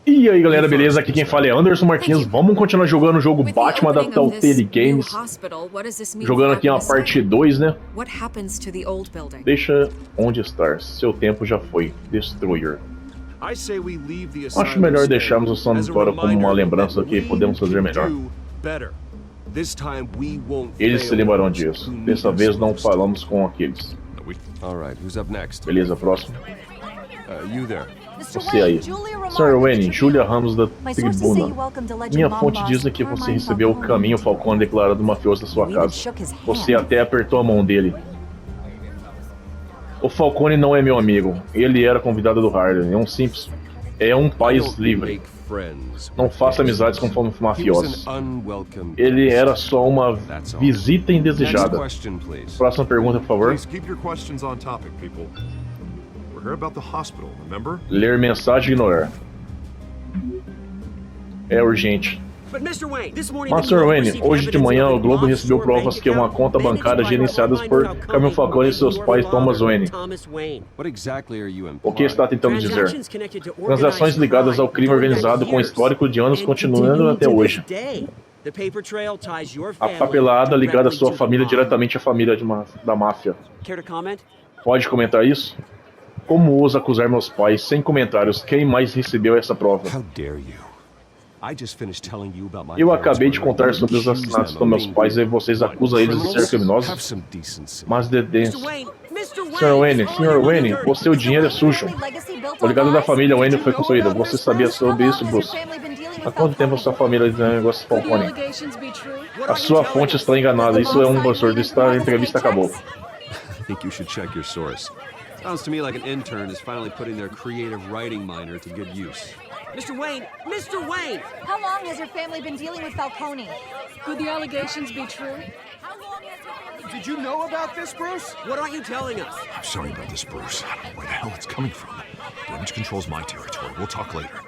E aí galera, beleza? Aqui quem fala é Anderson Martins. Vamos continuar jogando o jogo Batman da Telltale Games. Jogando aqui uma parte 2, né? Deixa onde estar. Seu tempo já foi. Destroyer. Acho melhor deixarmos o sanatório como uma lembrança do que podemos fazer melhor. Eles se lembrarão disso. Dessa vez não falamos com aqueles. Beleza, próximo. Você aí. Sr. Wayne, Julia Ramos da Tribuna. Minha fonte diz que você recebeu o caminho Falcone declarado mafioso da sua casa. Você até apertou a mão dele. O Falcone não é meu amigo. Ele era convidado do Harley. É um simples... É um país livre. Não faça amizades com mafiosos. Ele era só uma visita indesejada. Próxima pergunta, por favor. Ler mensagem e ignorar. É urgente. Mas, Sr. Wayne, hoje de manhã o Globo recebeu provas que uma conta bancária gerenciada por Camille Falcone e seus pais Thomas Wayne. O que está tentando dizer? Transações ligadas ao crime organizado com histórico de anos continuando até hoje. A papelada ligada à sua família diretamente à família da máfia. Pode comentar isso? Como ousa acusar meus pais sem comentários? Quem mais recebeu essa prova? Eu acabei de contar sobre os assassinatos dos meus pais e vocês acusam eles de ser criminosos? Mas dedens. Sr. Wayne, o seu dinheiro é sujo. O legado da família Wayne foi construído. Você sabia sobre isso, Bruce? Há quanto tempo a sua família tem negócio Falcone? A sua fonte está enganada. Isso é um absurdo. Esta entrevista acabou. Sounds to me like an intern is finally putting their creative writing minor to good use. Mr. Wayne! Mr. Wayne! How long has your family been dealing with Falcone? Could the allegations be true? How long has your family... Did you know about this, Bruce? What aren't you telling us? I'm sorry about this, Bruce. I don't know where the hell it's coming from. Damage control's my territory. We'll talk later.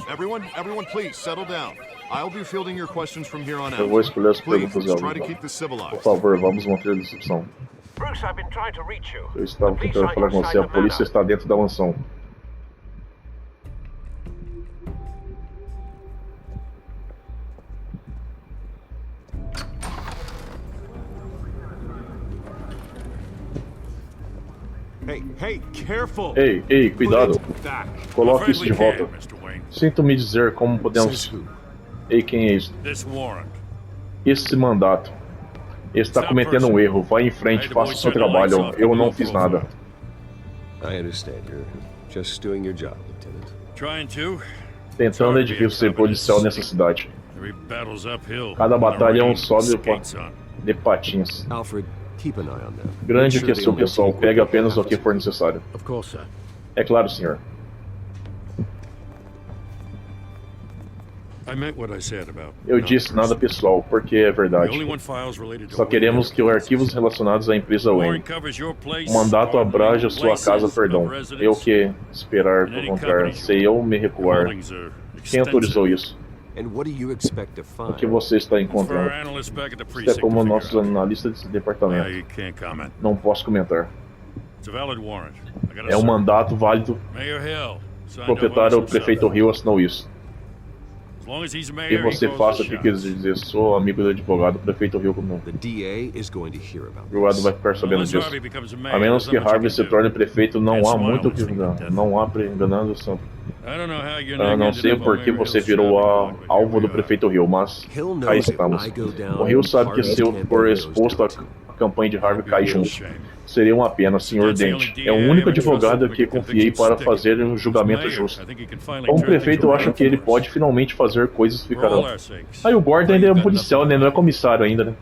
Everyone, please, settle down. I'll be fielding your questions from here on out. Eu vou escolher as perguntas Please, de try to alguém. keep this civilized. Por favor, vamos manter a discussão. Bruce, I've been trying to reach you. Eu estava tentando falar com você. A polícia está dentro da mansão. Hey, careful. Ei, cuidado. Put it back. Coloque isso de volta. Mr. Wayne. Sinto me dizer como podemos... Ei, quem é isso? This warrant. Esse mandato. Está cometendo um erro. Vai em frente, faça o seu trabalho. Eu não fiz nada. I understand. You're just doing your job, Lieutenant. Trying to. Tentando é difícil ser policial nessa cidade. Every battle's uphill. Cada batalha é um sobe Skates on. de patins. Alfred, keep an eye on them. Grande Make sure they questão, only pessoal. take Pegue what apenas o happens. que for necessário. Of course, sir. É claro, senhor. I meant what I said about. Eu disse nada pessoal, porque é We verdade. only want files related to. Só queremos que os arquivos relacionados à empresa Wayne. O mandato abrange a sua casa, perdão. Eu que esperar por encontrar. Se eu me recuar. Quem autorizou isso? And what do you expect to O find? que você está encontrando? Isso é como nossos analistas desse departamento. You can't comment. Não posso comentar. It's a valid warrant. I gotta É um serve. mandato válido. Mayor Hill. O signed proprietário, o off prefeito Rio, assinou isso. As long as he's mayor, E he você calls faça o the que quiser shots. dizer. Sou amigo do advogado, o prefeito Rio como. The DA is going to hear about O advogado this. vai ficar sabendo Unless disso. Harvey becomes a mayor, A menos there's que not much Harvey you se can do. torne prefeito, não That's há why muito o que I'm enganar. thinking Não há enganando santo. I don't know how your Eu name não ended sei up on por que Mayor você Hill's virou shopping block, alvo do but prefeito Rio, mas He'll know aí that estamos. if I go down, O Rio sabe que se eu Harvey's for campaign exposto goes à campanha de Harvey, cai junto. shame. Seria uma pena, Sr. Dente. É o único advogado que confiei para fazer um julgamento justo. Como prefeito, eu acho que ele pode finalmente fazer coisas que ficarão. Aí o Gordon ainda é um policial, né? Não é comissário ainda, né?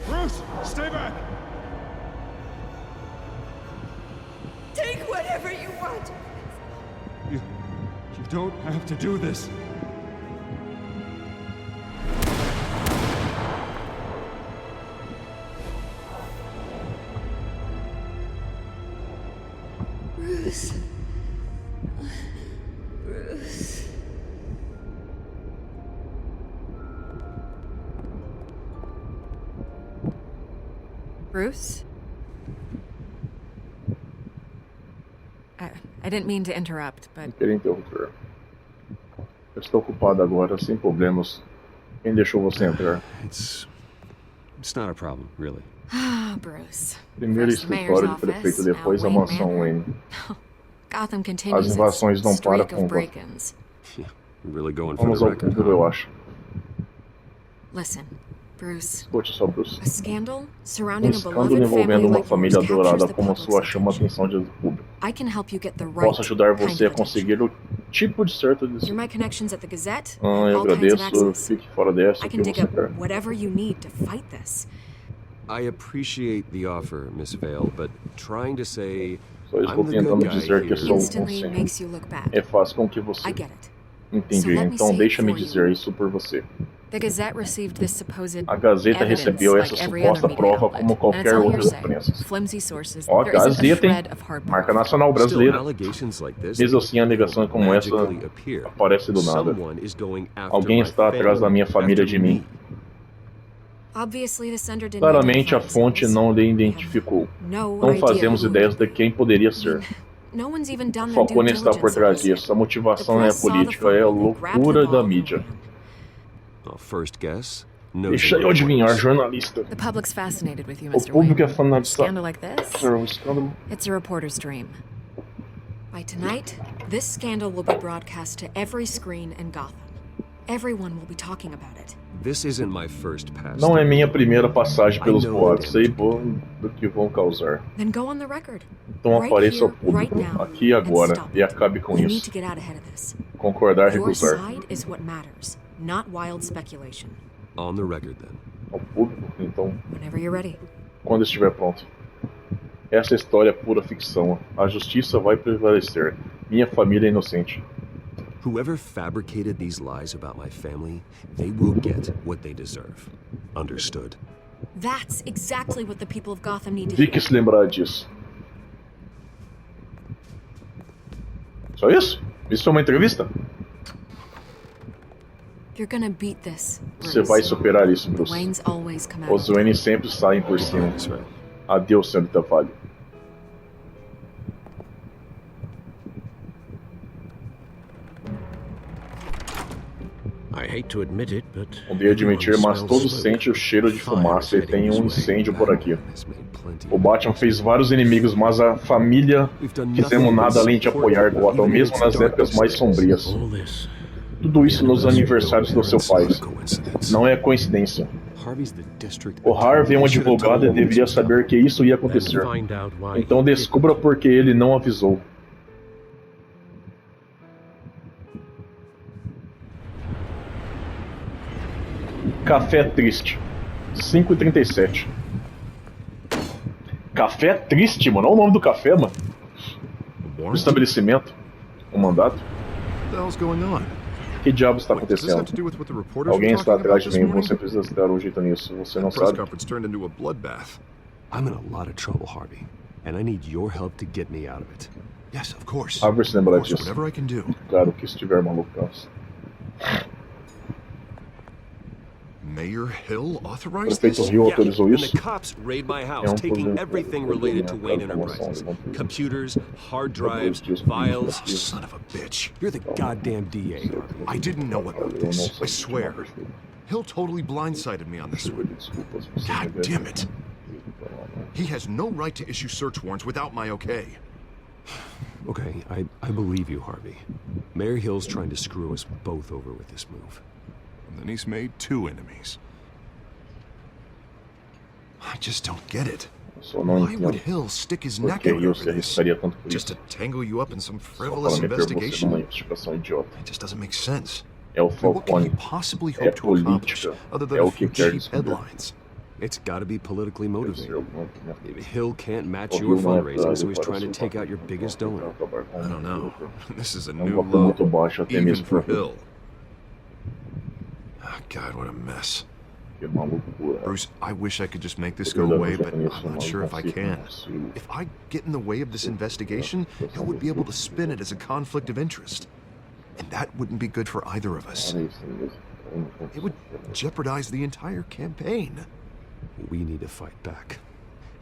Bruce, stay back! Take whatever you want! You don't have to do this? Bruce. Bruce. Bruce? I didn't mean to interrupt, but... Não queria interromper. Eu estou ocupado agora, sem problemas. Quem deixou você entrar? It's not a problem, really. Bruce. Primeiro First the mayor's escritório de office, prefeito, depois a now mansão Wayne Wayne. Gotham continues As invasões its não param streak com of break-ins. Yeah, really going for Vamos the ao record. futuro, eu acho. Listen, Bruce. Escute só, Bruce. A scandal surrounding a Escândalo beloved envolvendo family uma like família yours captures adorada the como a public's sua chama a attention. atenção do público. I can help you get the right Posso ajudar kind você a of attention. conseguir o tipo de certo de... Through my connections at the Gazette, Eu all kinds of agradeço, access. fique fora dessa, I o can que dig você up quer. whatever you need to fight this. I appreciate the offer, Miss Vale, but trying to say Só estou I'm the tentando good guy dizer que here. sou um Instantly conselho. makes you look bad. É fácil com que você... I get it. Entendi, So let me então say it deixa-me for you. dizer isso por você. The Gazette received this supposed A Gazeta evidence recebeu essa like every other suposta media prova outlet, como and qualquer it's all outra hearsay. imprensa. Flimsy sources. Ó, There isn't a Gazeta, hein? shred of hard proof. Marca nacional Still, brasileira. allegations like this Mesmo assim, alegações como essa magically appear. aparecem do nada. Someone is going after Alguém my está atrás da family, minha família after de mim. me. Obviously, the sender didn't Claramente, a identify fonte themselves. não lhe identificou. No Não idea fazemos who ideias would de quem poderia ser. No one's even done O their due Falcone está por diligence on trás this yet. disso. A motivação The não é a press saw the política, é a photo, they grabbed the loucura ball da and mídia. ran. Well, first guess. No Deixa eu adivinhar, jornalista. The public's fascinated with you, O Mr. público é Wayne. A fanatizado. scandal like this? Um escândalo. It's a reporter's dream. By tonight, this scandal will be broadcast to every screen in Gotham. Everyone will be talking about it. This isn't my first pass. Não é minha primeira passagem pelos I know boatos. them. Sei bom do que vão causar. Then go on the record. Então Right apareça ao here, right público, now, aqui e and agora, stop e it. acabe com You need isso. to get out ahead of this. Concordar, Your recusar. side is what matters, not wild speculation. On the record, then. Ao público, então, Whenever you're ready. quando estiver pronto. Essa história é pura ficção. A justiça vai prevalecer. Minha família é inocente. Whoever fabricated these lies about my family, they will get what they deserve. Understood? That's exactly what the people of Gotham need to Fique hear. se lembrar disso. Só isso? Isso é uma entrevista? You're gonna beat this. Você vai superar isso, Bruce. Wayne's always come out. Os Wayne sempre saem por cima. That's right. Adeus, senhorita Vale. Odeio admitir, mas todos sentem o cheiro de fumaça e tem um incêndio por aqui. Has made plenty. O Batman fez vários inimigos, mas a família fizemos nada além de apoiar Gotham, mesmo nas épocas mais sombrias. Tudo isso nos aniversários do seu pai. Não é coincidência. Harvey's the district O Harvey é um advogado e deveria saber que isso ia acontecer. Então descubra por que ele não avisou. Café Triste. 5h37. Café Triste, mano. Olha o nome do café, mano. O estabelecimento. O mandato. What the hell's going on? Que diabo está Wait, does this have to acontecendo? do with what the reporters Alguém were está talking atrás about de this mim. morning? Você precisa dar um jeito nisso. Você não The press sabe? conference turned into a bloodbath. I'm in a lot of trouble, Harvey, and I need your help to get me out of it. Yes, of course. Harvey se lembra Of course, disso. whatever I can do. Claro que estiver maluco. Nossa. Mayor Hill O authorized prefeito this? Rio autorizou and isso? the cops raid my house, É taking problema. everything related to Wayne Enterprises. Computers, hard drives, files. Son of a bitch. You're the goddamn DA, Harvey. I didn't know about this. I swear. Hill totally blindsided me on this one. God damn it. He has no right to issue search warrants without my okay. Okay, I believe you, Harvey. Mayor Hill's trying to screw us both over with this move. And then he's made two enemies. I just don't get it. Só não Why would entendo Hill stick his por neck que out Rio over se this? arriscaria tanto por Just isso. to tangle you up in some Só frivolous para meter você numa investigation? investigação idiota. It just doesn't make sense. É o What can Falcone. he possibly É hope to accomplish política. other É than a o que few quer cheap descobrir. headlines? It's gotta be politically Deve ser motivated. alguma que minha Hill can't match ouviu your uma fundraising, so entrada he's para trying to sua take out your biggest para donor. acabar com I don't know. lucro. This is a É new valor muito low, baixo até even mesmo for para Hill. Ah, God, what a mess. que maluco por Bruce, I wish I could just make this go away, but I'm not sure if I can. If I get in the way of this investigation, Hill would be able to spin it as a conflict of interest. And that wouldn't be good for either of us. It would jeopardize the entire campaign. We need to fight back.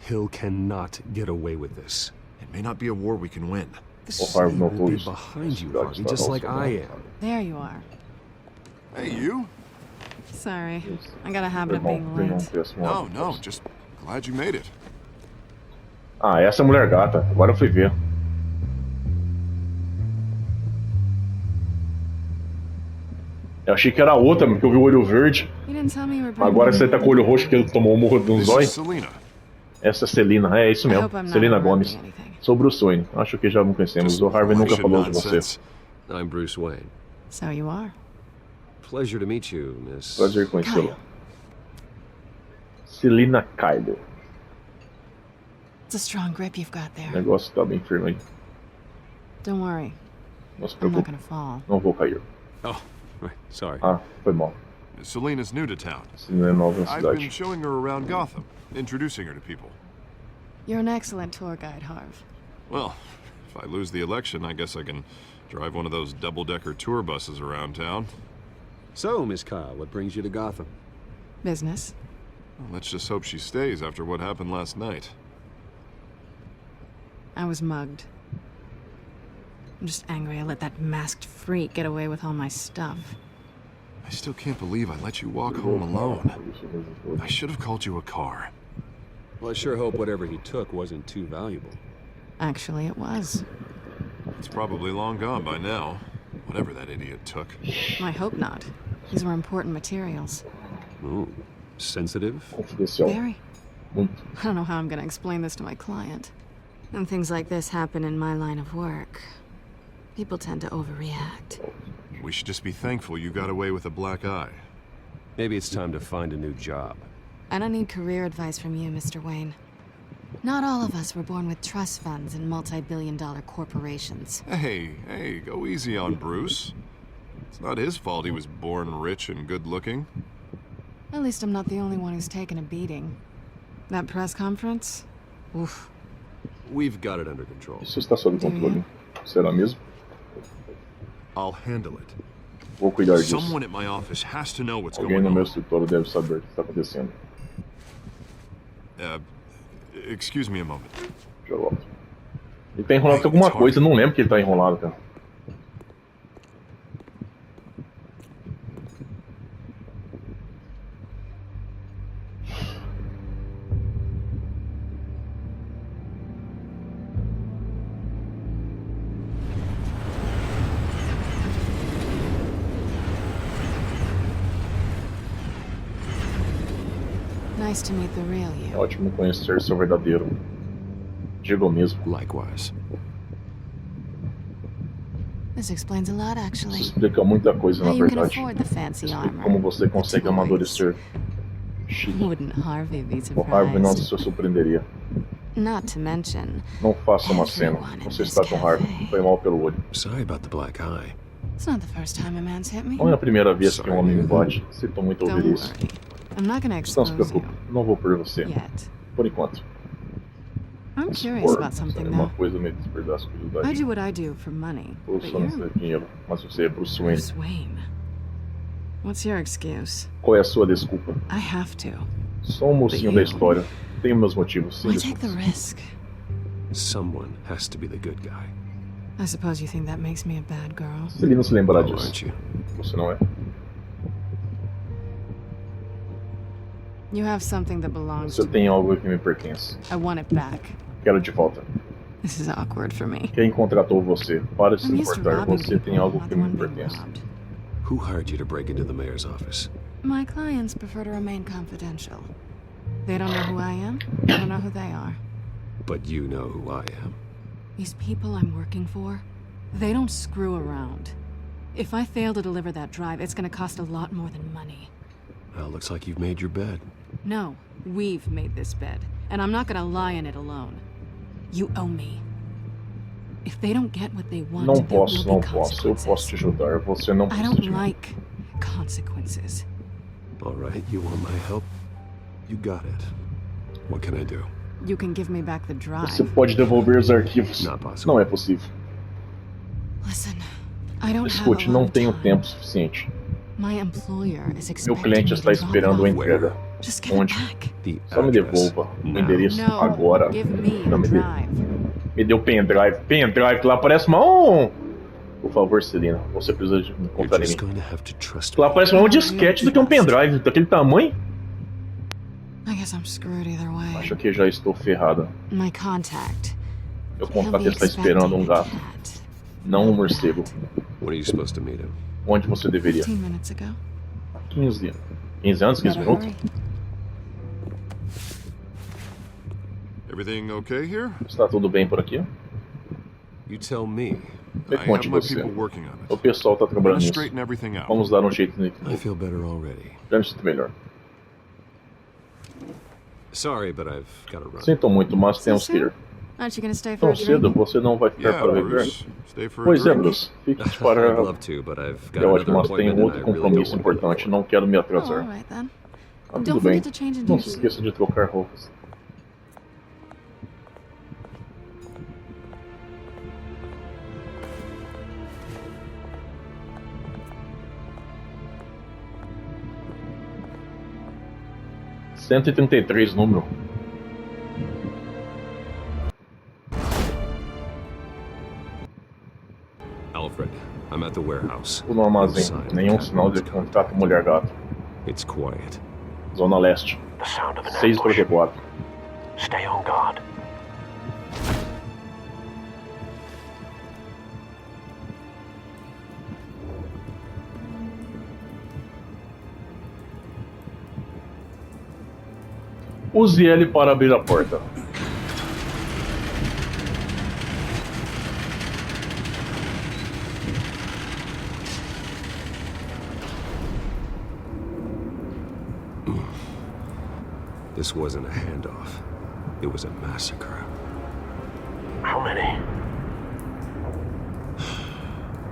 Hill cannot get away with this. It may not be a war we can win. The O Harvey city não will be foi behind you, Harvey, just like I am. There you are. Hey, you? Sorry. I got a habit of being late. No, just glad you made it. Ah, essa é a mulher gata. Agora eu fui ver. Eu achei que era a outra, porque eu vi o olho verde. You didn't tell me you were bringing Agora você tá com o olho roxo porque ele tomou o morro de um This zóio. is Selena. Essa é Celina, é isso I mesmo. hope I'm not Celina interrupting Gomes. anything. Sou Bruce Wayne. Acho que já não conhecemos. Just O Harvey nunca bullshit falou de você. nonsense. I'm Bruce Wayne. So you are. Pleasure to meet you, Miss... Prazer conhecê-la. Celina Kyler. It's a strong grip you've got O there. negócio tá bem firme aí. Don't worry. Não se I'm not preocupe. gonna fall. Não vou cair. Oh, right, sorry. Ah, foi mal. Selena's new to town. Celina é nova na I've been cidade. showing her around Gotham, introducing her to people. You're an excellent tour guide, Harv. Well, if I lose the election, I guess I can drive one of those double-decker tour buses around town. So, Miss Kyle, what brings you to Gotham? Business. Well, let's just hope she stays after what happened last night. I was mugged. I'm just angry I let that masked freak get away with all my stuff. I still can't believe I let you walk home alone. I should have called you a car. Well, I sure hope whatever he took wasn't too valuable. Actually, it was. It's probably long gone by now. Whatever that idiot took. I hope not. These were important materials. Ooh, sensitive? Confidencial. Very. Muito. I don't know how I'm gonna explain this to my client. When things like this happen in my line of work, people tend to overreact. We should just be thankful you got away with a black eye. Maybe it's time to find a new job. I don't need career advice from you, Mr. Wayne. Not all of us were born with trust funds and multi-billion-dollar corporations. Hey, go easy on Bruce. It's not his fault he was born rich and good-looking. At least I'm not the only one who's taken a beating. That press conference? Oof. We've got it under control. Isso está sob controle. Será mesmo? I'll handle it. Vou cuidar disso. Someone at my office has to know what's Alguém going no meu on. escritório deve saber o que está acontecendo. Excuse me a moment. Já volto. Ele tá enrolado com alguma coisa, eu não lembro que ele tá enrolado, cara. Nice to meet the real É you. ótimo conhecer seu verdadeiro. Digo mesmo. Likewise. This explains a lot, Isso actually. explica muita coisa, na How you can verdade. afford the fancy Explica armor. como você consegue The toys. amadurecer. Chique. Wouldn't Harvey be O Harvey não surprised? se surpreenderia. Not to mention, Não faça uma cena. Everyone in Você this está com Harvey. cafe. Foi mal pelo olho. Sorry about the black eye. it's not the first time a man's hit me. Não é a primeira vez que um homem me bate. Sinto muito Don't ouvir isso. worry. I'm not gonna Não se expose preocupe. you Não vou por você. yet. Por enquanto. I'm curious Por, about something é uma though. coisa meio desperdiçar a I curiosidade. do what I do for money, Eu but só you're necessito de dinheiro. Mas você é Bruce Wayne. Bruce Wayne. What's your excuse? Qual é a sua desculpa? I have to. Sou um mocinho da história. Tenho meus motivos. Sem Why take the desculpas. risk? Someone has to be the good guy. I suppose you think that makes me a bad girl. Se ele não se lembrar Oh, disso, aren't you? você não é. You have something that belongs Você to tem me. algo que me pertence. I want it back. Quero de volta. This is awkward for me. Quem contratou você? Para de se I'm used to importar. robbing Você tem people, algo not que the me one being pertence. robbed. Who hired you to break into the mayor's office? My clients prefer to remain confidential. They don't know who I am. I don't know who they are. But you know who I am. These people I'm working for, they don't screw around. If I fail to deliver that drive, it's gonna cost a lot more than money. Well, looks like you've made your bed. No, We've made this bed, and I'm not gonna lie in it alone. You owe me. If they don't get what they want, Não there posso, will não be posso. Eu posso te ajudar. Você não I precisa don't de mim. like consequences. All right, you want my help? You got it. What can I do? You can give me back the drive. Você pode devolver os arquivos. Not possible. Não é possível. Listen, I don't Escute, have a não lot of tenho time. tempo suficiente. My employer is Meu expecting cliente me está to drop esperando a it off. entrega. Just give it Onde? back. The Só me address. devolva o Now. endereço No, agora. give me Não, the me dê. drive. Me deu pendrive. Pendrive, lá parece uma... Por favor, Celina, você precisa de You're confiar em just mim. going to have to trust Lá me. parece mais um disquete do que um pendrive. Daquele tamanho. I guess I'm screwed either way. Acho que já estou ferrada. My contact. Meu He'll contato be está esperando um expecting a gato, cat. não um morcego. When are you supposed to meet him? Onde você deveria? 15 minutes ago. 15 anos. 15 anos, 15 Better minutos? hurry. Everything okay here? Está tudo bem por aqui? You tell me. Me I have conte my você. people working on O it. pessoal está I'm gonna trabalhando nisso. straighten everything out. Vamos dar um jeito nisso. I feel better already. Já me sinto melhor. Sorry, but I've got to run. Sinto muito, mas temos que ir. Aren't you gonna stay for Tão a cedo, drink? você não vai ficar Yeah, para beber? Bruce. Stay for a Pois é, drink? Bruce. Fique I'd para... love to, but I've got É another ótimo, mas appointment tenho and outro I really don't compromisso want to be importante. late. Não quero me Oh, atrasar. all right then. Ah, tudo Don't bem. forget to change into Não your se suit. esqueça de trocar roupas. ...133 número. Alfred, I'm at the warehouse. Tudo no armazém. Sign, Nenhum cat sinal de wants contato mulher-gato. It's quiet. Zona Leste. The sound of an 6:44. Stay on guard. Use L para abrir a porta. This wasn't a handoff. It was a massacre. How many?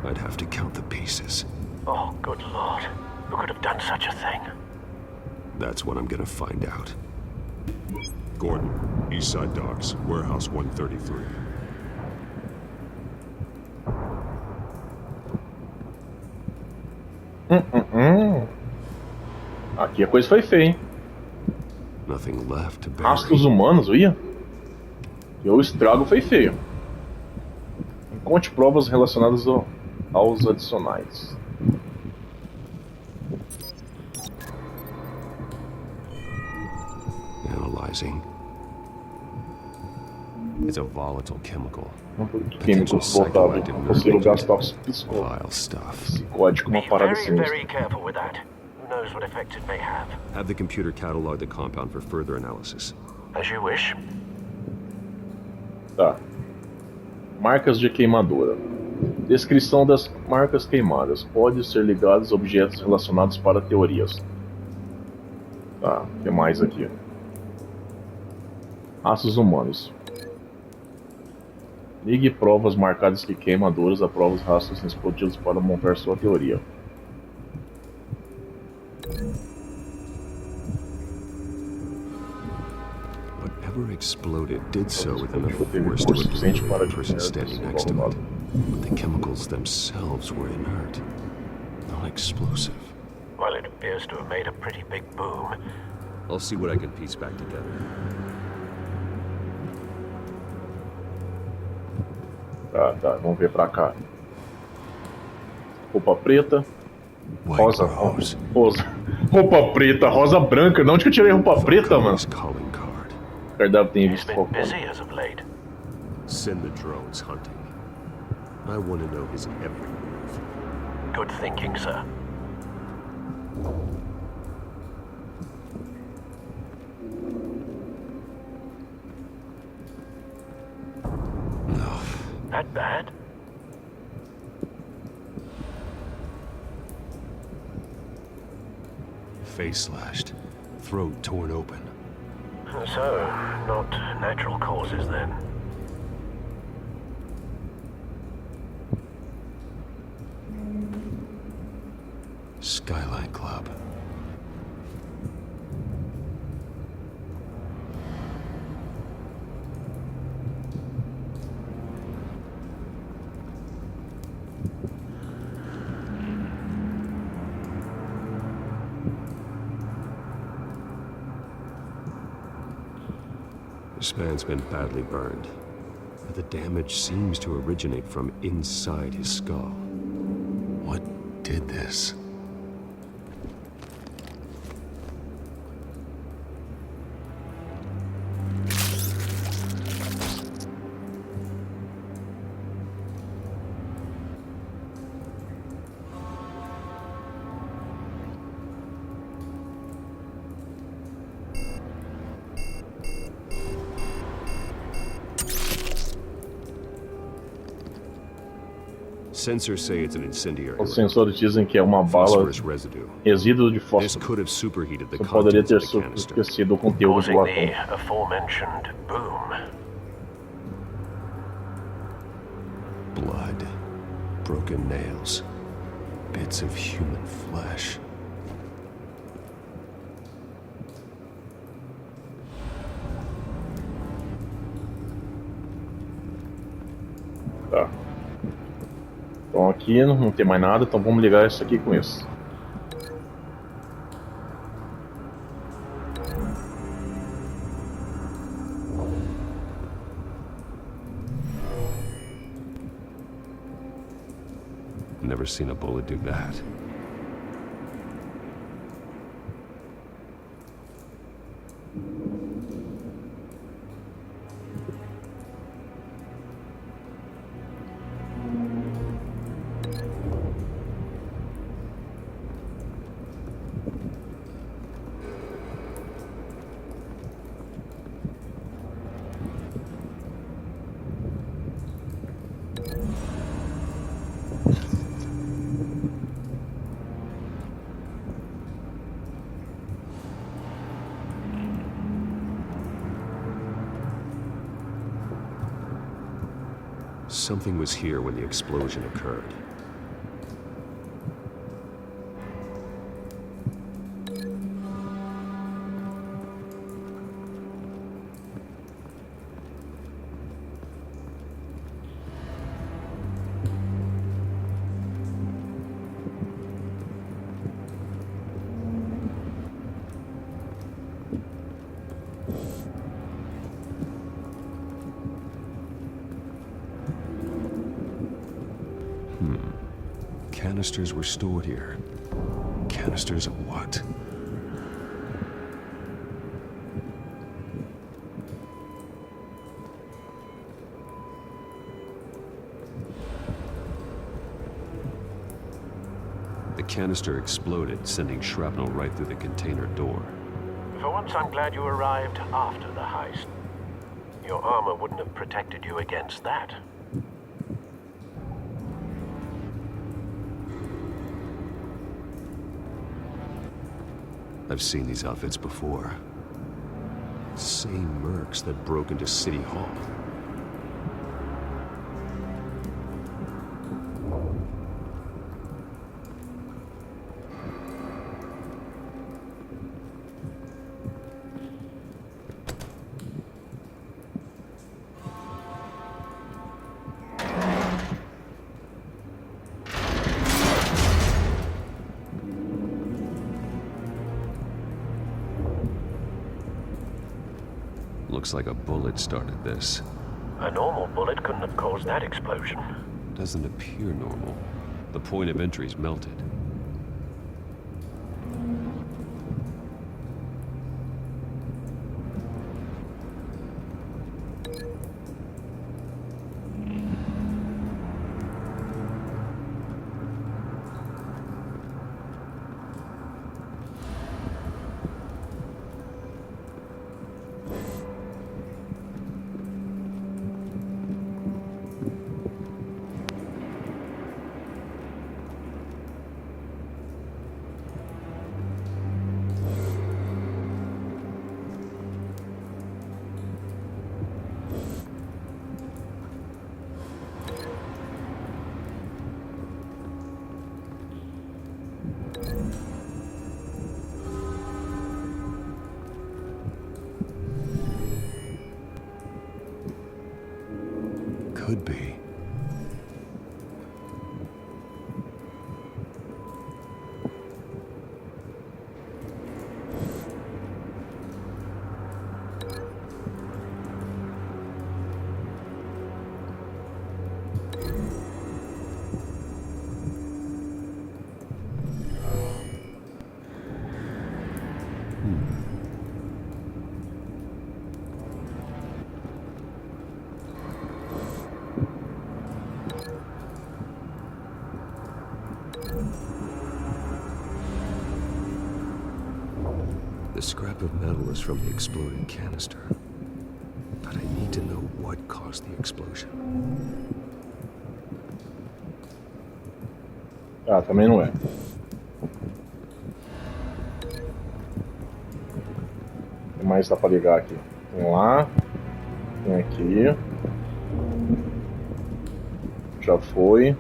I'd have to count the pieces. Oh, good lord. Who could have done such a thing? That's what I'm gonna find out. Gordon, Eastside Docks, Warehouse 133. Aqui a coisa foi feia, hein? Nothing left to bury. Rastros humanos, ia? E o estrago foi feio. Encontre provas relacionadas aos adicionais. Analyzing. It's a volatile chemical. Químico voltável. Possível gás tóxico Vile stuff. psicótico, uma Be parada very, sinistra. very careful with that. Who knows what effect it may have? Have the computer catalog the compound for further analysis. As you wish. Tá. Marcas de queimadura. Descrição das marcas queimadas. Pode ser ligadas a objetos relacionados para teorias. Tá, o que mais aqui? Aços humanos. Ligue provas marcadas que queimaduras a provas rastros explosivos para montar sua teoria. Whatever exploded did so within a Teve force to força suficiente obliterate para the person destruir standing a next to pessoa it. ao lado. But the chemicals themselves were inert, not explosive. Well, it appears to have made a pretty big boom. I'll see what I can piece back together. Tá, vamos ver pra cá. Roupa preta. White Rosa, rose. rosa. Roupa preta, rosa branca. De onde que eu tirei roupa preta, mano? Falcone's calling card. O cardápio tem He's visto been Falcone. busy as of late. Send the drones hunting. I want to know his every move. Good thinking, sir. No. That bad? Face slashed. Throat torn open. So, not natural causes then. Skyline Club. This man's been badly burned, but the damage seems to originate from inside his skull. What did this? Sensors say it's an incendiary. Os sensores dizem que é uma bala Phosphorus residue. resíduo de This fósforo. could have superheated the Isso poderia contents ter of the canister. esquecido o conteúdo do Causing latão. the aforementioned boom. Blood, broken nails, bits of human flesh. Tá. Então aqui não tem mais nada, então vamos ligar isso aqui com isso. Never seen a bullet do that. Something was here when the explosion occurred. Canisters were stored here. Canisters of what? The canister exploded, sending shrapnel right through the container door. For once, I'm glad you arrived after the heist. Your armor wouldn't have protected you against that. I've seen these outfits before. Same mercs that broke into City Hall. Looks like a bullet started this. A normal bullet couldn't have caused that explosion. Doesn't appear normal. The point of entry's melted. could be. The scrap of metal is from the exploded canister. But I need to know what caused the explosion. Ah, também não é. O que mais dá pra ligar aqui? Tem lá. Tem aqui. Já foi.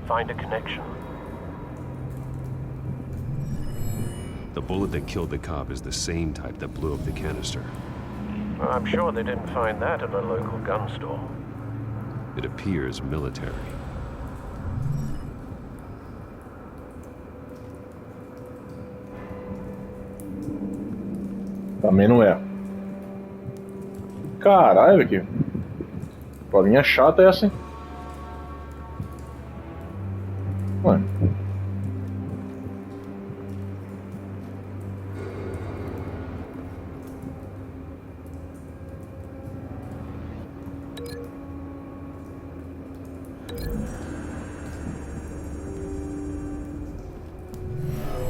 Find a connection. The bullet that killed the cop is the same type that blew up the canister. I'm sure they didn't find that at a local gun store. It appears military. Também não é. Caralho, que bolinha chata é essa, hein? Ué.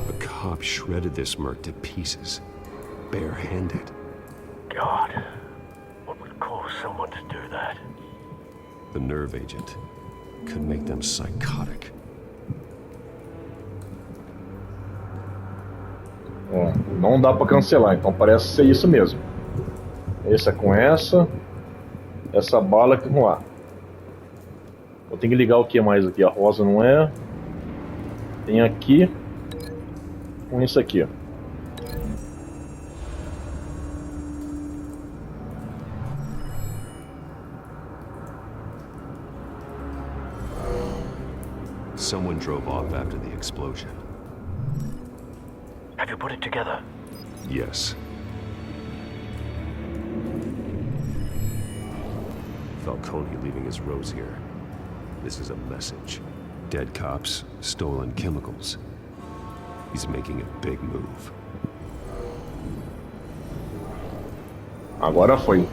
A cop shredded this merc to pieces, barehanded. God, what would cause someone to do that? The nerve agent could make them psychotic. Ó, não dá pra cancelar, então parece ser isso mesmo. Esse é com essa. Essa bala aqui com lá. Eu tenho que ligar o que mais aqui? A rosa não é. Tem aqui. Com isso aqui, ó. Someone drove off after the explosion. Have you put it together? Yes. Falcone leaving his rose here. This is a message. Dead cops, stolen chemicals. He's making a big move. Agora foi.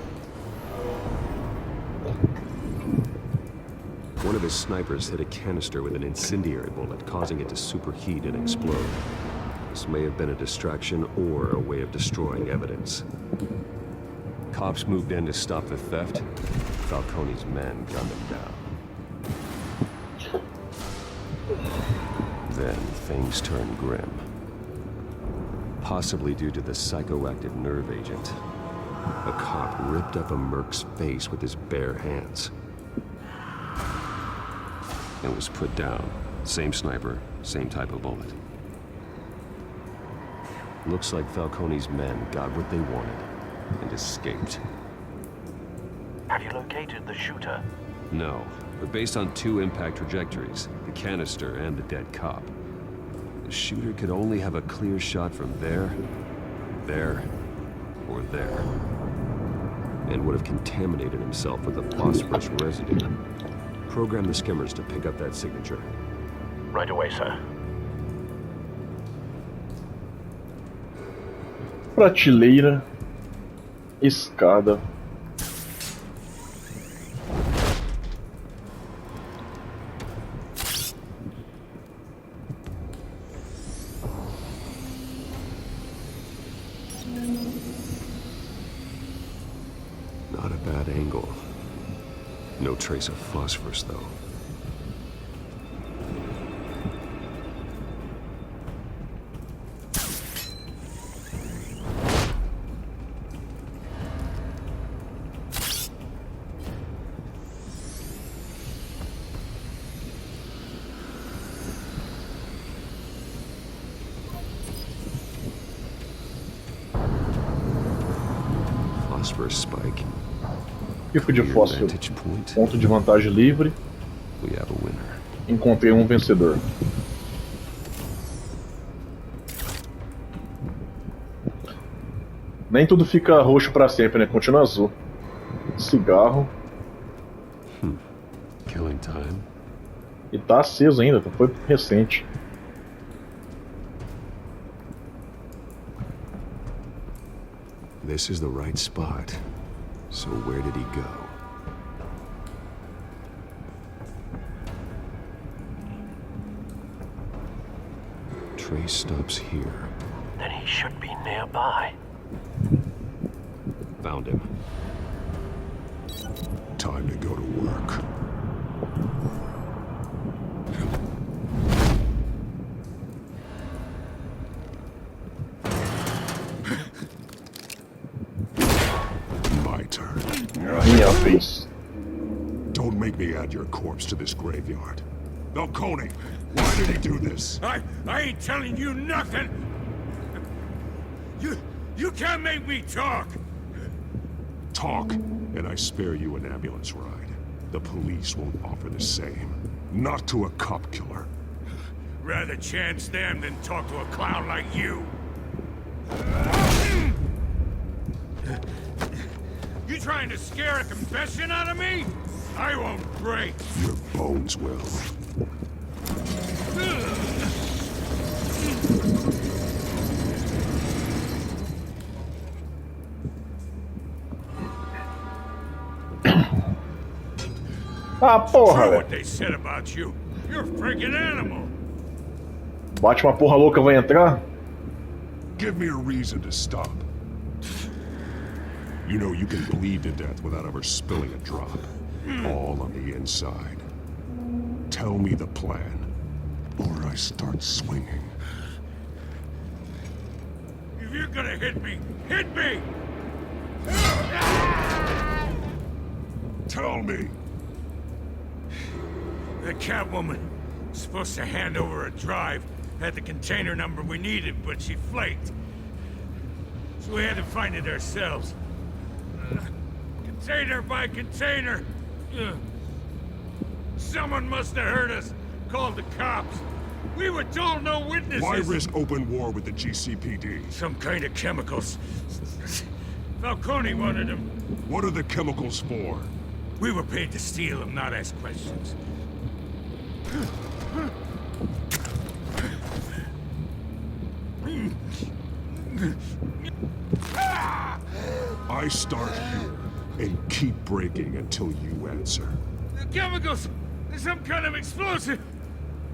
One of his snipers hit a canister with an incendiary bullet, causing it to superheat and explode. This may have been a distraction or a way of destroying evidence. Cops moved in to stop the theft. Falcone's men gunned them down. Then things turned grim. Possibly due to the psychoactive nerve agent. A cop ripped up a merc's face with his bare hands. And was put down. Same sniper, same type of bullet. Looks like Falcone's men got what they wanted and escaped. Have you located the shooter? No, but based on two impact trajectories, the canister and the dead cop, the shooter could only have a clear shot from there, or there, and would have contaminated himself with the phosphorus residue. Program the skimmers to pick up that signature. Right away, sir. Prateleira. Escada. Not a bad angle. No trace of phosphorus, though. phosphorus spike. Pico de Your fósforo. vantage point, Ponto de vantagem livre. we have a winner. Encontrei um vencedor. Nem tudo fica roxo pra sempre, né? Continua azul. Cigarro. Killing time. E tá aceso ainda, foi recente. This is the right spot. So where did he go? Trace stops here. Then he should be nearby. Found him. Time to go to work. My turn. Minha vez. Don't make me add your corpse to this graveyard. Falcone, why did he do this? I ain't telling you nothing. You can't make me talk. Talk, and I spare you an ambulance ride. The police won't offer the same. Not to a cop killer. Rather chance them than talk to a clown like you. You trying to scare a confession out of me? I won't break. Your bones will. Ah, porra, True velho. what they said about you. You're a freaking animal. Bate uma porra louca, vai entrar? Give me a reason to stop. You know you can bleed to death without ever spilling a drop. All on the inside. Tell me the plan, or I start swinging. If you're gonna hit me, hit me! Tell me! The Catwoman was supposed to hand over a drive, had the container number we needed, but she flaked. So we had to find it ourselves. Container by container. Someone must have heard us, called the cops. We were told no witnesses. Why risk open war with the GCPD? Some kind of chemicals. Falcone wanted them. What are the chemicals for? We were paid to steal them, not ask questions. I start here and keep breaking until you answer. The chemicals! There's some kind of explosive!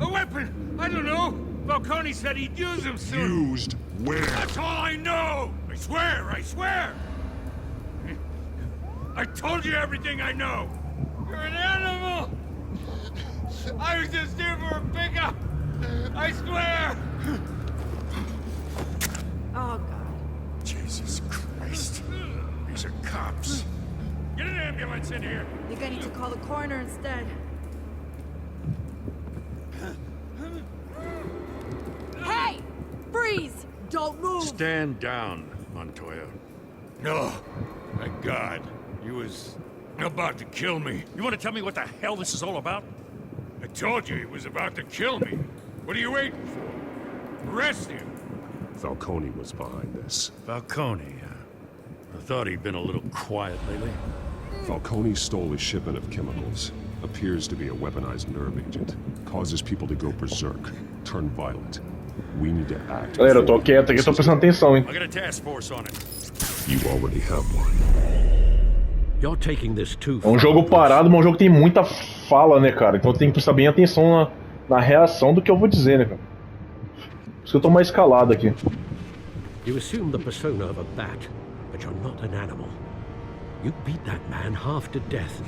A weapon! I don't know! Falcone said he'd use them soon! Used where? That's all I know! I swear! I swear! I told you everything I know! You're an animal! I was just here for a pickup! I swear! Oh, God. Jesus Christ. These are cops. Get an ambulance in here! I think I need to call the coroner instead. Hey! Freeze! Don't move! Stand down, Montoya. No. Thank God. He was about to kill me. You want to tell me what the hell this is all about? I told you he was about to kill me. What are you waiting for? Arrest him. Falcone was behind this. Falcone, I thought he'd been a little quiet lately. Falcone stole a shipment of chemicals. Appears to be a weaponized nerve agent. Causes people to go berserk, turn violent. We need to act. Galera, eu tô quieto aqui, tô prestando atenção, hein? I got a task force on it. You already have one. You're taking this too É um jogo parado, mas um jogo que tem muita fala, né, cara? Então tem que prestar bem atenção na reação do que eu vou dizer, né, cara? Por isso que eu tô mais calado aqui. You assume the persona of a bat, but you're not an animal. You beat that man half to death.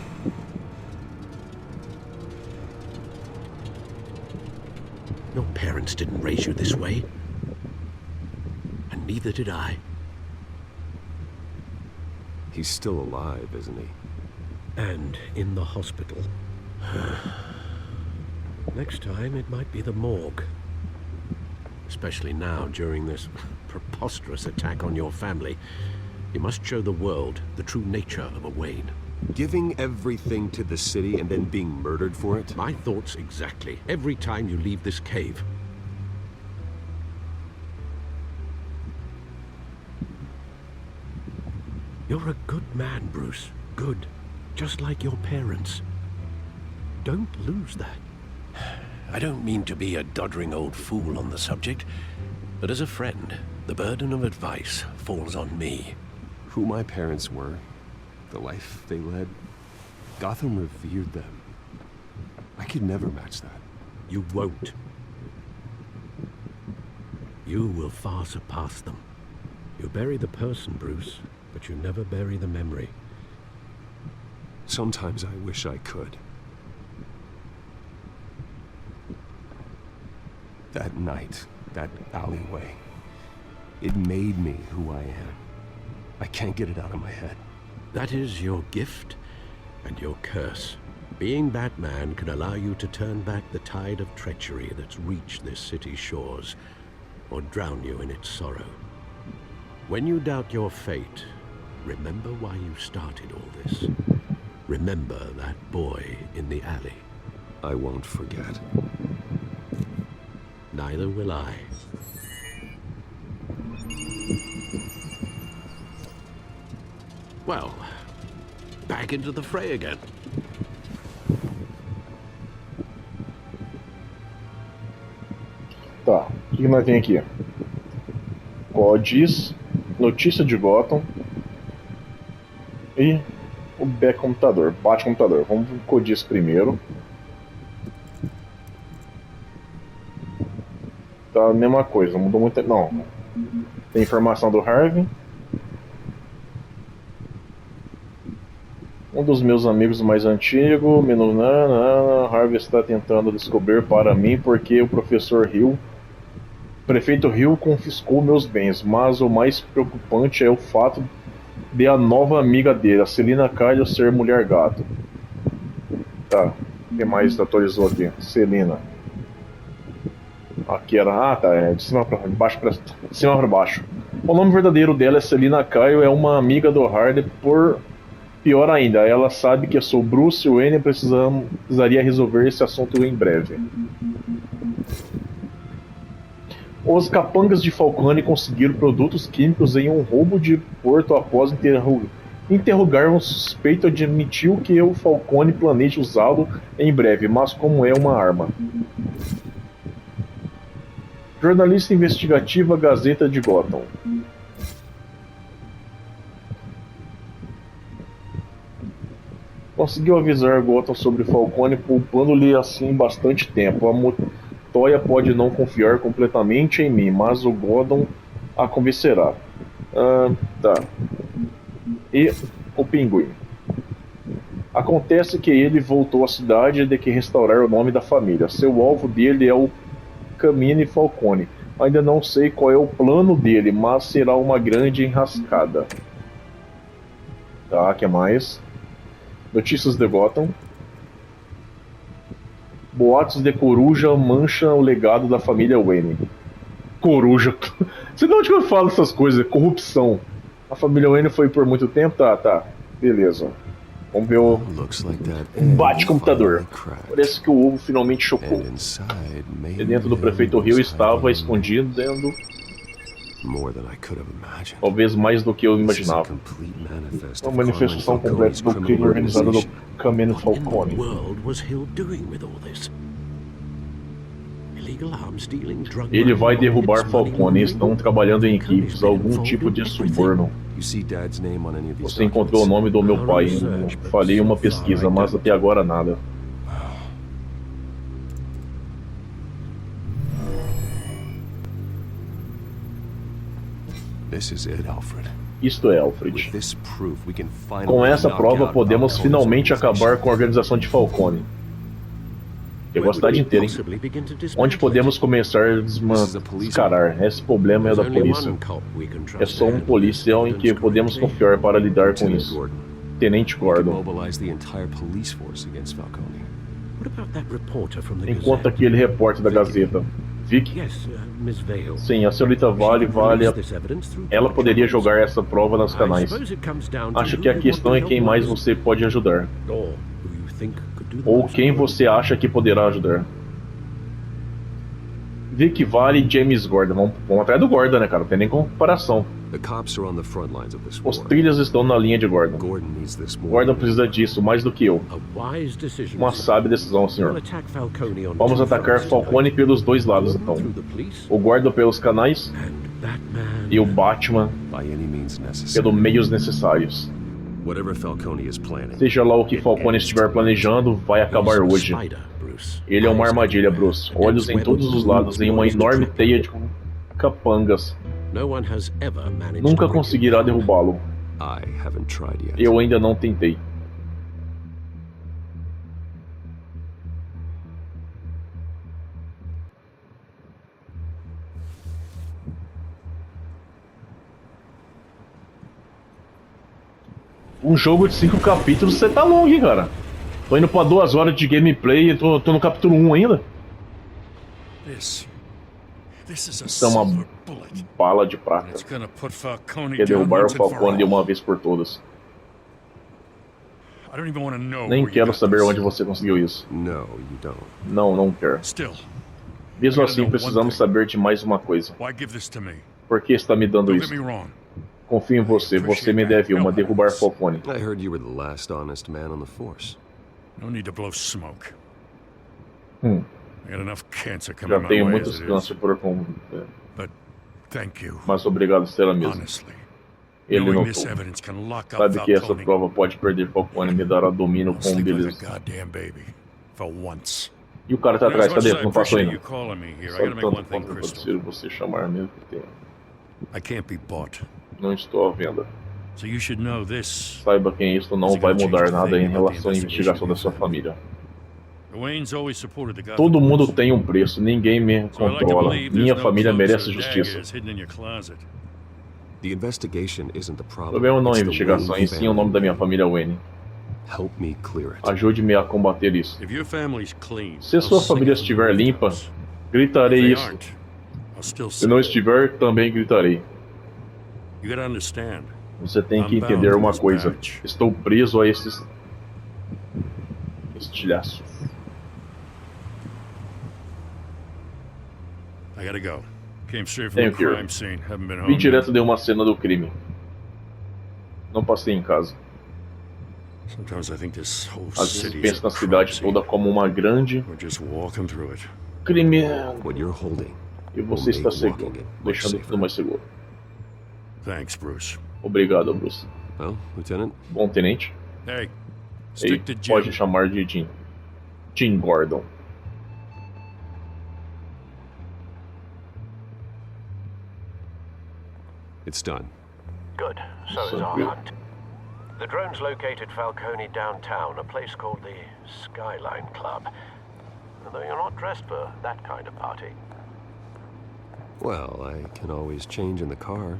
Your parents didn't raise you this way. And neither did I. He's still alive, isn't he? And in the hospital. Next time, it might be the morgue. Especially now, during this preposterous attack on your family. You must show the world the true nature of a Wayne. Giving everything to the city and then being murdered for it? My thoughts exactly. Every time you leave this cave. You're a good man, Bruce. Good. Just like your parents. Don't lose that. I don't mean to be a doddering old fool on the subject, but as a friend, the burden of advice falls on me. Who my parents were, the life they led, Gotham revered them. I could never match that. You won't. You will far surpass them. You bury the person, Bruce, but you never bury the memory. Sometimes I wish I could. That night, that alleyway, it made me who I am. I can't get it out of my head. That is your gift and your curse. Being Batman can allow you to turn back the tide of treachery that's reached this city's shores, or drown you in its sorrow. When you doubt your fate, remember why you started all this. Remember that boy in the alley. I won't forget. Neither will I. Well, back into the fray again. Tá, o que nós tem aqui? Codes, notícia de Gotham e o back computador, bate computador. Vamos pro Codis primeiro. Tá a mesma coisa, não mudou muito. Não. Tem informação do Harvey. Um dos meus amigos mais antigos, Harvey está tentando descobrir para mim porque o professor Hill, prefeito Hill, confiscou meus bens, mas o mais preocupante é o fato de a nova amiga dele, a Selina Kyle, ser mulher gato. Tá, o que mais atualizou aqui? Selina. Aqui era. Ah, tá, é de cima pra baixo, de cima para baixo. O nome verdadeiro dela é Selina Kyle, é uma amiga do Hardy. Por pior ainda, ela sabe que eu sou Bruce Wayne e precisaria resolver esse assunto em breve. Os capangas de Falcone conseguiram produtos químicos em um roubo de porto após interrogar um suspeito. Admitiu que o Falcone planeja usá-lo em breve, mas como é uma arma. Jornalista investigativa, Gazeta de Gotham. Conseguiu avisar Gotham sobre Falcone, poupando-lhe assim bastante tempo. A Montoya pode não confiar completamente em mim, mas o Gordon a convencerá. Tá. E o Pinguim. Acontece que ele voltou à cidade e tem que restaurar o nome da família. Seu alvo dele é o Camille Falcone. Ainda não sei qual é o plano dele, mas será uma grande enrascada. Tá, que mais? Notícias de Gotham. Boatos de coruja mancham o legado da família Wayne. Coruja. Você de onde que eu falo essas coisas? Corrupção. A família Wayne foi por muito tempo? Tá. Beleza. Vamos ver o bate-computador. Parece que o ovo finalmente chocou. E dentro do prefeito Hill estava escondido dentro... Talvez mais do que eu imaginava. Uma manifestação completa do crime organizado do Camille Falcone. Ele vai derrubar Falcone. Estão trabalhando em equipes, algum tipo de suborno. Você encontrou o nome do meu pai. Falei uma pesquisa, mas até agora nada. Isto é, Alfred. Com essa prova podemos finalmente acabar com a organização de Falcone. Eu gosto da cidade inteira, hein? Onde podemos começar a desmascarar? Esse problema é da polícia. É só um policial em que podemos confiar para lidar com isso. Tenente Gordon. Enquanto aquele repórter da Gazeta. Vic? Miss Vale. Sim, a senhorita Vale. Ela poderia jogar essa prova nos canais. Acho que a questão é quem mais você pode ajudar. Ou quem você acha que poderá ajudar. Vic Vale e James Gordon. Vamos atrás do Gordon, né, cara? Não tem nem comparação. Os trilhas estão na linha de Gordon. Gordon precisa disso, mais do que eu. Uma sábia decisão, senhor. Vamos atacar Falcone pelos dois lados, então. O Gordon pelos canais e o Batman pelos meios necessários. Seja lá o que Falcone estiver planejando, vai acabar hoje. Ele é uma armadilha, Bruce. Olhos em todos os lados, em uma enorme teia de capangas. Nunca conseguirá derrubá-lo. Eu ainda não tentei. Um jogo de 5 capítulos, você tá longe, hein, cara? Tô indo pra 2 horas de gameplay e tô no capítulo 1 ainda. Isso é uma bala de prata. Quer derrubar o Falcone de uma vez por todas. Nem quero saber onde você conseguiu isso. Não quero. Mesmo assim, precisamos saber de mais uma coisa. Por que está me dando isso? Confio em você. Você me deve uma. Derrubar Falcone. I heard you were the last honest man on the force. No need to blow smoke. Já tenho muitos câncer por mas obrigado, Stella mesmo. Ele notou. Sabe que essa prova pode perder Falcone e me dará domínio com um deles. E o cara tá atrás, cadê? Não passou ainda. Sabe tanto quanto pode ser você chamar mesmo que tem. Não estou à venda. Saiba que isso não vai mudar nada em relação à investigação da sua família. Todo mundo tem um preço, ninguém me controla. Minha família merece justiça. O problema não é a investigação, e sim o nome da minha família, Wayne. Ajude-me a combater isso. Se sua família estiver limpa, gritarei isso. Se não estiver, também gritarei. Você tem que entender uma coisa. Estou preso a esses estilhaços. Tenho que ir. Vim direto de uma cena do crime. Não passei em casa. Às vezes penso na cidade toda como uma grande crime. E você está seguro, deixando tudo mais seguro. Obrigado, Bruce. Bom, tenente. Ei, pode chamar de Jim. Jim Gordon. It's done. Good. So is our hunt. The drones located Falcone downtown, a place called the Skyline Club. Though you're not dressed for that kind of party. Well, I can always change in the car.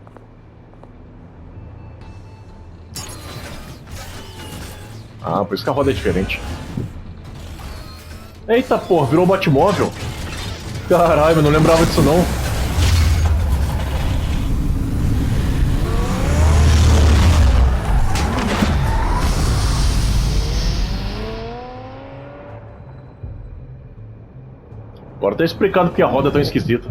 Ah, por isso que a roda é diferente. Eita porra, virou um Batmóvel. Caralho, eu não lembrava disso não. Agora tá explicado porque a roda é tão esquisita.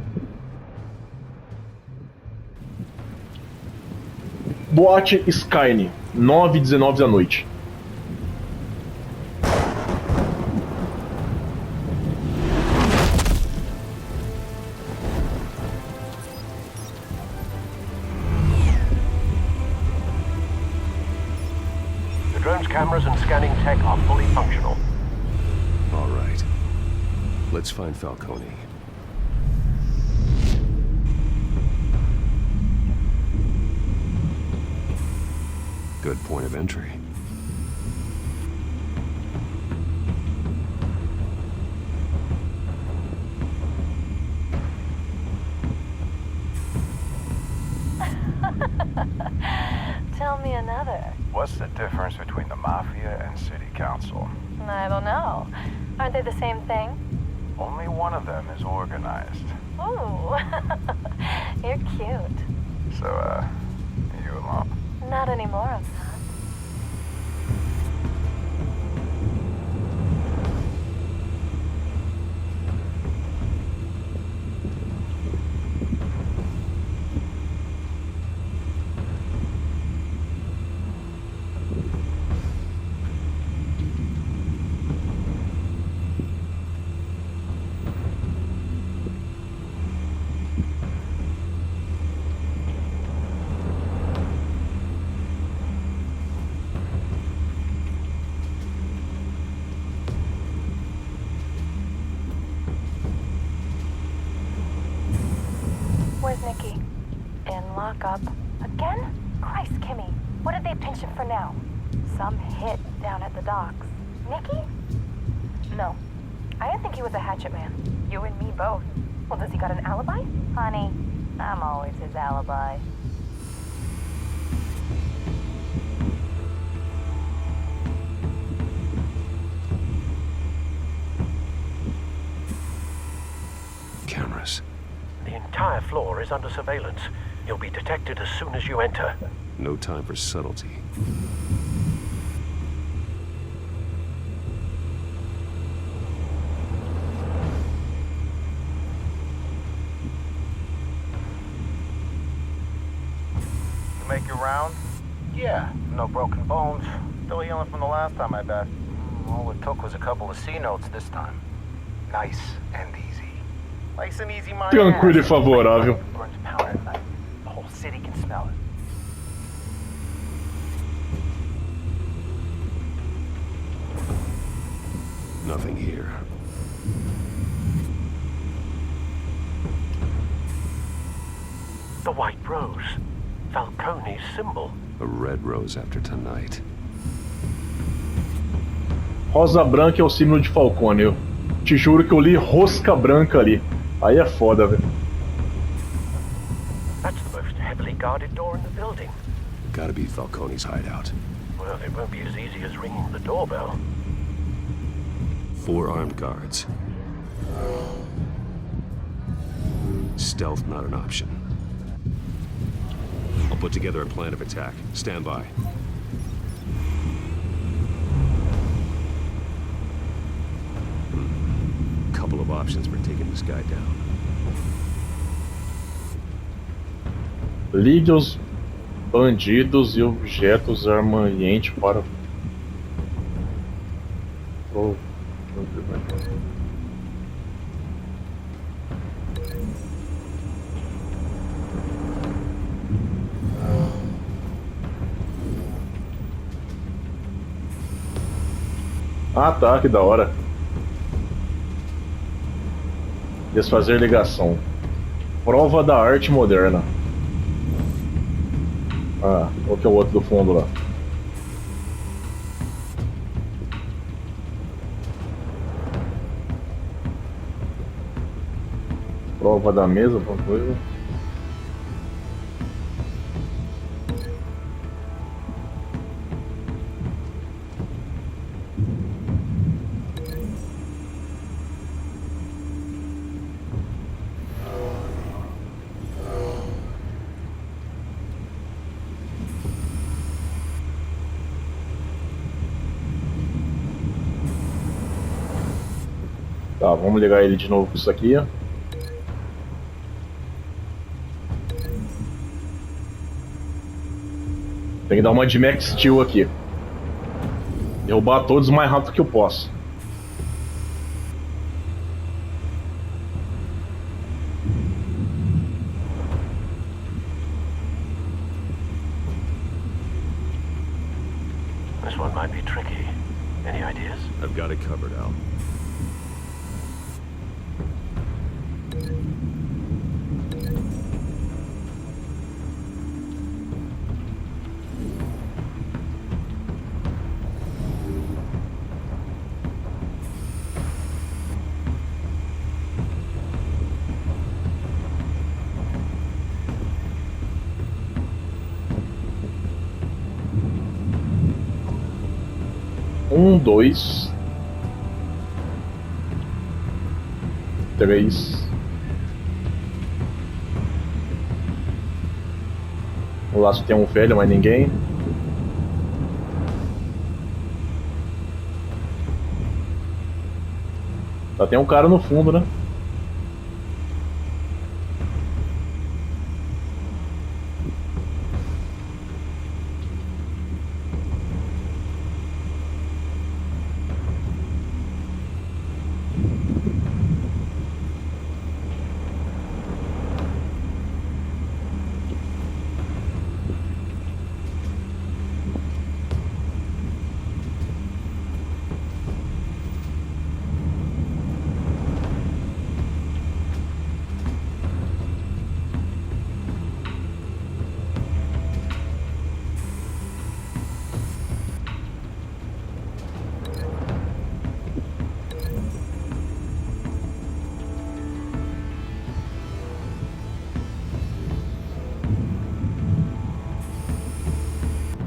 Boate Skyne, 9h19 da noite. The drone's cameras and scanning tech are fully functional. All right. Let's find Falcone. Good point of entry. Tell me another. What's the difference between the Mafia and City Council? I don't know. Aren't they the same thing? Only one of them is organized. Ooh, you're cute. So, you alone? Not anymore, I'm not. Where's Nikki? In lockup. Again? Christ, Kimmy. What did they pinch him for now? Some hit down at the docks. Nikki? No. I didn't think he was a hatchet man. You and me both. Well, does he got an alibi? Honey, I'm always his alibi. Cameras. The entire floor is under surveillance. You'll be detected as soon as you enter. No time for subtlety. You make your round? Yeah, no broken bones. Still healing from the last time, I bet. All it took was a couple of C notes this time. Nice and easy. Nice and easy, my Tranquilo e ass. favorável. Burns power at night. The whole city can smell it. Nothing here. The White Rose. Falcone's symbol. A red rose after tonight. Rosa branca é o símbolo de Falcone. Eu te juro que eu li rosca branca ali. Aí é foda, velho. That's the most heavily guarded door in the building. Gotta be Falcone's hideout. Well, it won't be as easy as ringing the doorbell. 4 armed guards. Stealth not an option. I'll put together a plan of attack. Stand by. Couple of options for taking this guy down. Ligue os bandidos e objetos armamentos para... Oh. Ah tá, que da hora. Desfazer ligação. Prova da arte moderna. Ah, qual que é o outro do fundo lá? Prova da mesa, alguma coisa? Tá, vamos ligar ele de novo com isso aqui. Tem que dar uma de Max Steel aqui. Derrubar todos o mais rápido que eu posso. This one might be tricky. Any ideas? I've got it covered, Al. Um, dois, três, Lá só tem um velho, mas ninguém. Só tem um cara no fundo, né?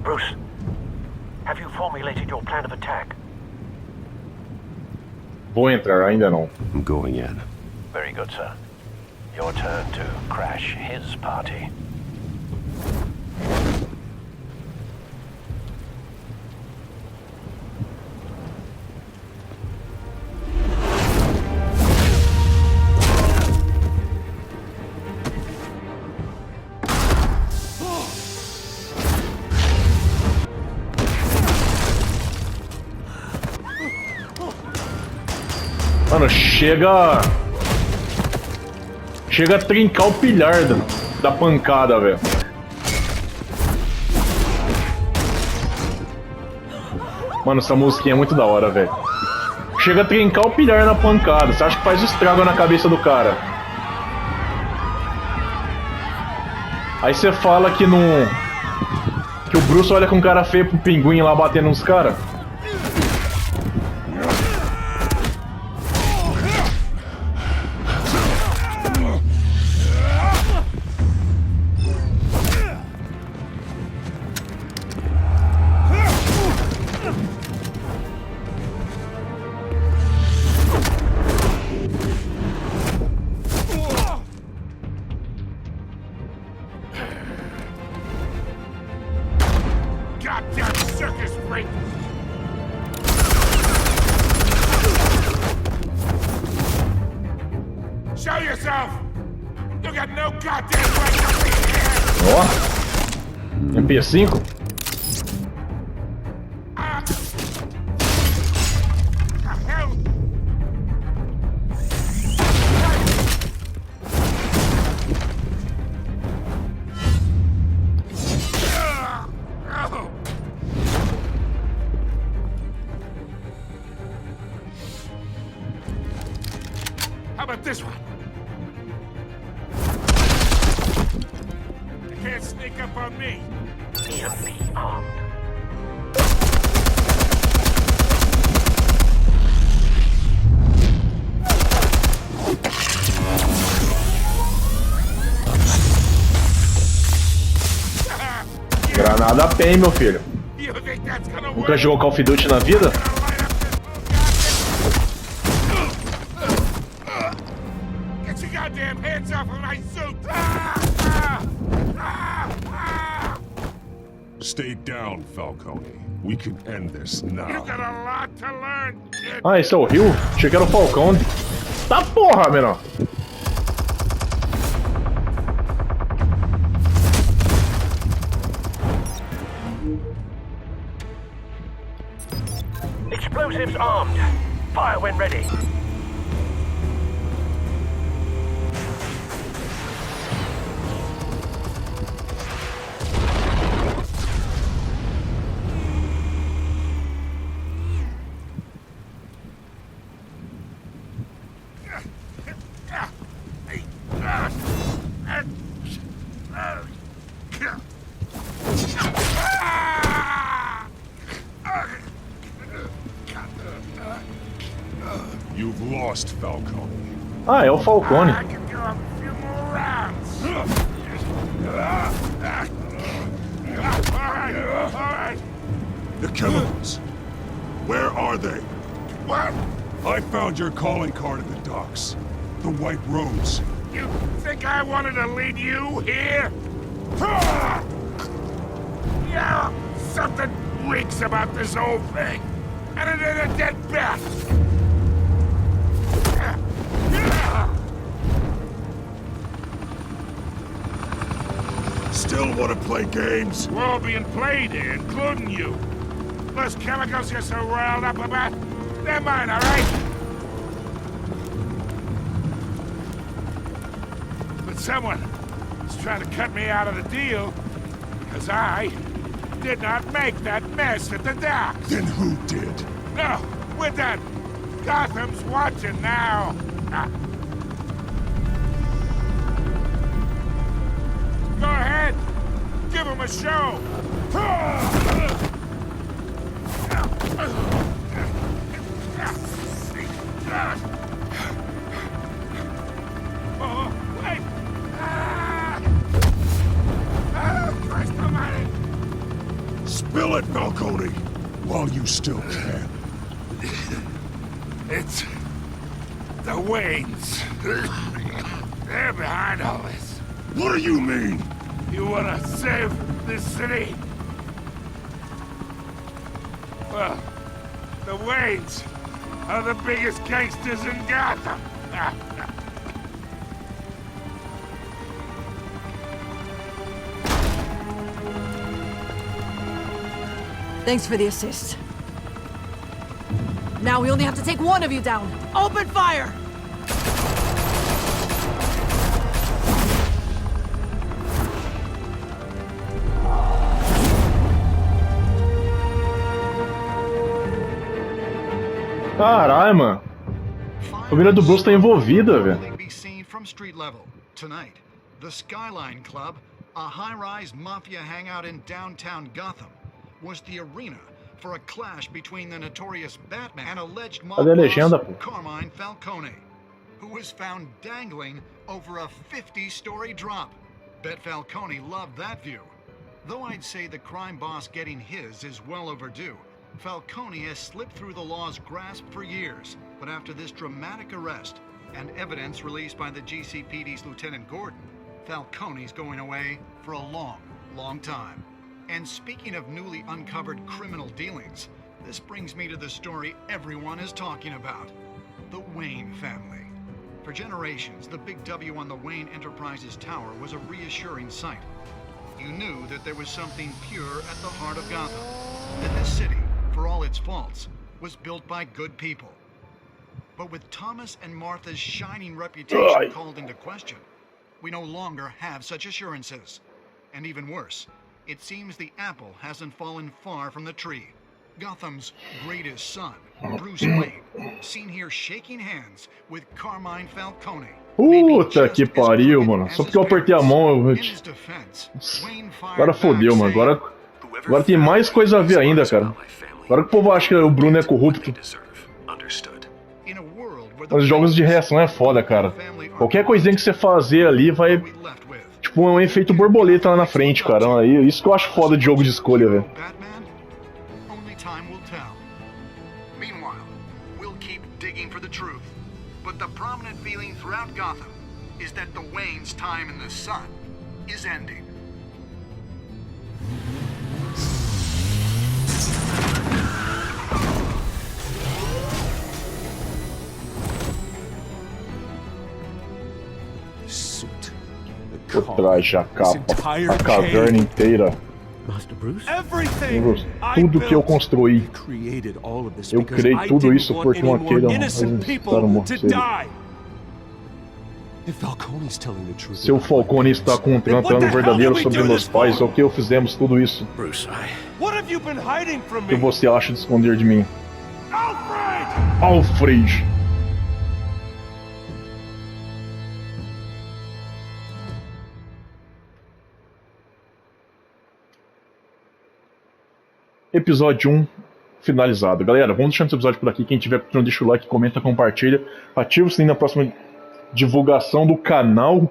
Bruce, have you formulated your plan of attack? Vou entrar, ainda não. I'm going in. Very good, sir. Your turn to crash his party. Mano, chega a trincar o pilhar da pancada, velho. Mano, essa musiquinha é muito da hora, velho. Chega a trincar o pilhar na pancada. Você acha que faz estrago na cabeça do cara? Aí você fala que não... que o Bruce olha com cara feio pro pinguim lá batendo nos caras. Goddamn circus freak! Show yourself! You got no goddamn right to be here! Ó, MP5. How about this one? You can't sneak up on me. EMP armed. Granada PEN, meu filho. You think that's gonna work? Nunca jogou Call of Duty na vida? Get your goddamn hands off of my suit! Stay down, Falcone. We can end this You now. got a lot to learn, kid. Ah, esse é o Rio? Achei que era o Falcão. Tá porra, menor. Explosives armed. Fire when ready. You've lost, Falcone. Ah, é o Falcone. I can do a few more rounds. All right. The chemicals. Where are they? What? I found your calling card at the docks. The White Rose. You think I wanted to lead you here? Yeah, something reeks about this whole thing. And it ain't a dead bat. Still want to play games? We're all being played here, including you. Those chemicals you're so riled up about, they're mine, all right? But someone is trying to cut me out of the deal because I did not make that mess at the docks. Then who did? No, we're done. Gotham's watching now. Go ahead. Give him a show. Oh, wait. Christ almighty. Spill it, Falcone, while you still can. It's the Waynes. They're behind all this. What do you mean? You wanna save this city? Well, the Waynes are the biggest gangsters in Gotham. Thanks for the assist. Now we only have to take one of you down. Open fire! Caralho, mano. A família do Bruce tá envolvida, velho. From street level. Tonight, the Skyline Club, a high-rise mafia hangout in downtown Gotham, was the arena for a clash between the notorious Batman and alleged mob boss Carmine Falcone, who was found dangling over a 50-story drop. Bet Falcone loved that view. Though I'd say the crime boss getting his is well overdue, Falcone has slipped through the law's grasp for years. But after this dramatic arrest and evidence released by the GCPD's Lieutenant Gordon, Falcone's going away for a long, long time. And speaking of newly uncovered criminal dealings, this brings me to the story everyone is talking about. The Wayne family. For generations, the big W on the Wayne Enterprises Tower was a reassuring sight. You knew that there was something pure at the heart of Gotham. That this city, for all its faults, was built by good people. But with Thomas and Martha's shining reputation called into question, we no longer have such assurances. And even worse, it seems the apple hasn't fallen far from the tree. Gotham's greatest son, Bruce Wayne, seen here shaking hands with Carmine Falcone. Puta que pariu, mano. Só porque eu apertei a mão, eu... Agora fodeu, mano. Agora tem mais coisa a ver ainda, cara. Agora que o povo acha que o Bruno é corrupto. Os jogos de reação é foda, cara. Qualquer coisinha que você fazer ali vai... Tipo, um efeito borboleta lá na frente, cara. Isso que eu acho foda de jogo de escolha, velho. But the prominent feeling throughout Gotham is that the Wayne's time in the sun is ending. O traje, a capa, a caverna inteira. Bruce, tudo que eu construí. Eu criei tudo isso porque não quero morrer. Se o Falcone está contratando o verdadeiro sobre meus pais, o que eu fizemos tudo isso? O que você acha de esconder de mim? Alfred! Episódio 1 finalizado. Galera, vamos deixando esse episódio por aqui. Quem tiver curtindo, deixa o like, comenta, compartilha. Ativa o sininho na próxima divulgação do canal.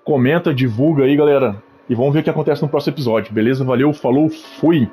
Comenta, divulga aí, galera. E vamos ver o que acontece no próximo episódio. Beleza? Valeu, falou, fui!